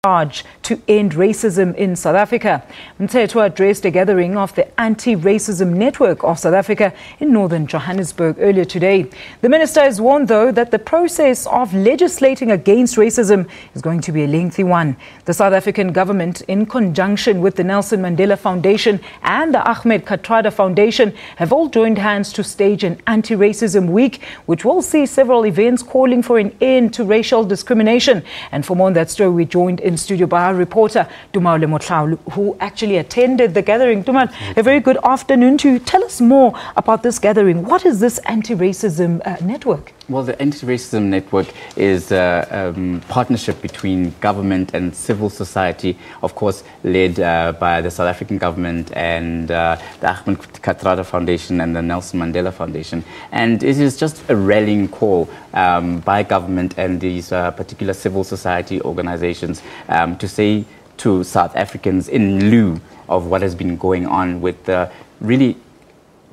charge to end racism in South Africa. Mthethwa addressed a gathering of the Antiracism Network of South Africa in Northern Johannesburg earlier today. The minister has warned, though, that the process of legislating against racism is going to be a lengthy one. The South African government, in conjunction with the Nelson Mandela Foundation and the Ahmed Kathrada Foundation, have all joined hands to stage an Anti-Racism Week, which will see several events calling for an end to racial discrimination. And for more on that story, we joined in studio by our reporter, Tumaole Mohlaoli, who actually attended the gathering. Tumaole, a very good afternoon to you. Tell us more about this gathering. What is this anti-racism network? Well, the Anti-Racism Network is a partnership between government and civil society, of course, led by the South African government and the Ahmed Kathrada Foundation and the Nelson Mandela Foundation. And it is just a rallying call by government and these particular civil society organizations to say to South Africans, in lieu of what has been going on with the really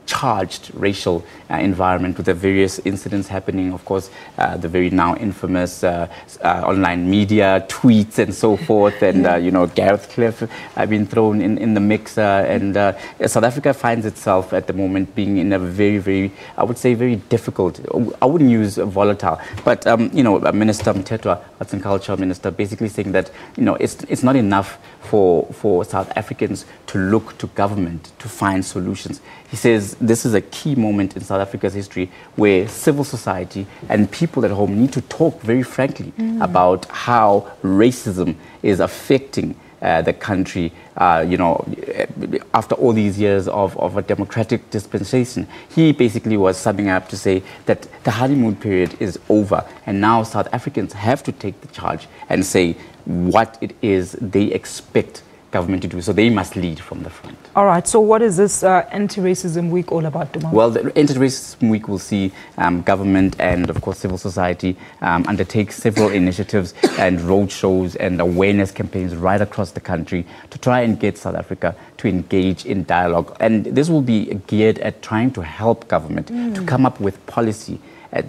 charged racial environment, with the various incidents happening, of course, the very now infamous online media tweets and so forth, and Gareth Cliff have been thrown in the mix, and South Africa finds itself at the moment being in a very, I would say, very difficult, I wouldn't use volatile, but Minister Mthethwa, Arts and Culture Minister, basically saying that it's not enough for South Africans to look to government to find solutions. He says this is a key moment in South Africa's history where civil society and people at home need to talk very frankly about how racism is affecting the country, after all these years of a democratic dispensation. He basically was summing up to say that the honeymoon period is over, and now South Africans have to take the charge and say what it is they expect government to do. So they must lead from the front. All right. So what is this Anti-Racism Week all about tomorrow? Well, the Anti-Racism Week will see government and, of course, civil society undertake several initiatives and road shows and awareness campaigns right across the country to try and get South Africa to engage in dialogue. And this will be geared at trying to help government to come up with policy,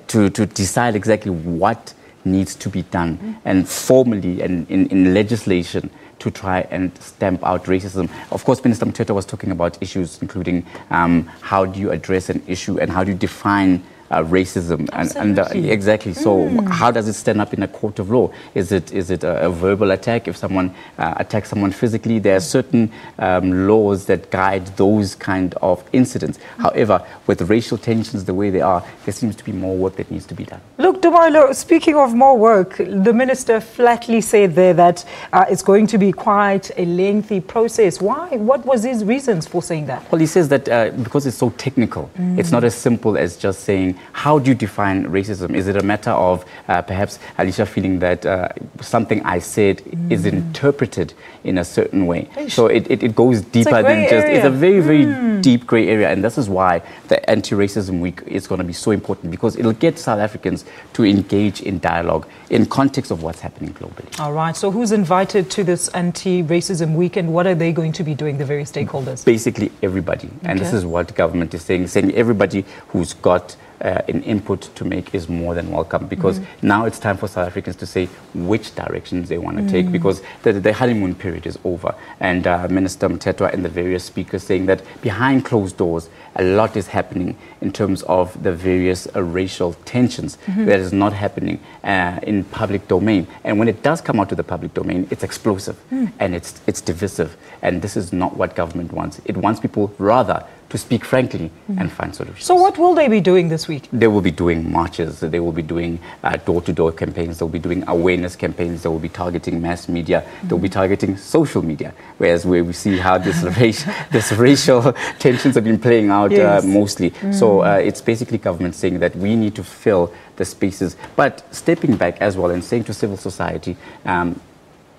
to decide exactly what needs to be done, and formally and in legislation to try and stamp out racism. Of course, Minister Mthethwa was talking about issues including how do you address an issue and how do you define racism, and exactly. So how does it stand up in a court of law? Is it a verbal attack? If someone attacks someone physically, there are certain laws that guide those kind of incidents. However, with racial tensions the way they are, there seems to be more work that needs to be done. Look, Tumaole, speaking of more work, the minister flatly said there that it's going to be quite a lengthy process. Why? What was his reasons for saying that? Well, he says that because it's so technical, it's not as simple as just saying, how do you define racism? Is it a matter of perhaps Alicia feeling that something I said is interpreted in a certain way? So it goes deeper than just, it's a very deep grey area. And this is why the Anti-Racism Week is going to be so important, because it'll get South Africans to engage in dialogue in context of what's happening globally. All right. So who's invited to this Anti-Racism Week, and what are they going to be doing, the various stakeholders? Basically everybody. And this is what government is saying everybody who's got an input to make is more than welcome, because now it's time for South Africans to say which directions they want to take, because the honeymoon period is over. And Minister Mthethwa and the various speakers saying that behind closed doors a lot is happening in terms of the various racial tensions that is not happening in public domain. And when it does come out to the public domain, it's explosive and it's divisive. And this is not what government wants. It wants people rather to speak frankly and find solutions. So what will they be doing this week? They will be doing marches, they will be doing door-to-door campaigns, they'll be doing awareness campaigns, they will be targeting mass media, they'll be targeting social media, whereas where we see how this racial tensions have been playing out mostly. So it's basically government saying that we need to fill the spaces, but stepping back as well and saying to civil society,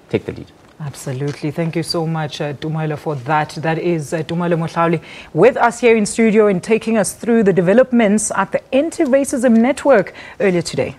take the lead. Absolutely. Thank you so much, Tumaole, for that. That is Tumaole Mohlaoli with us here in studio and taking us through the developments at the Anti-Racism Network earlier today.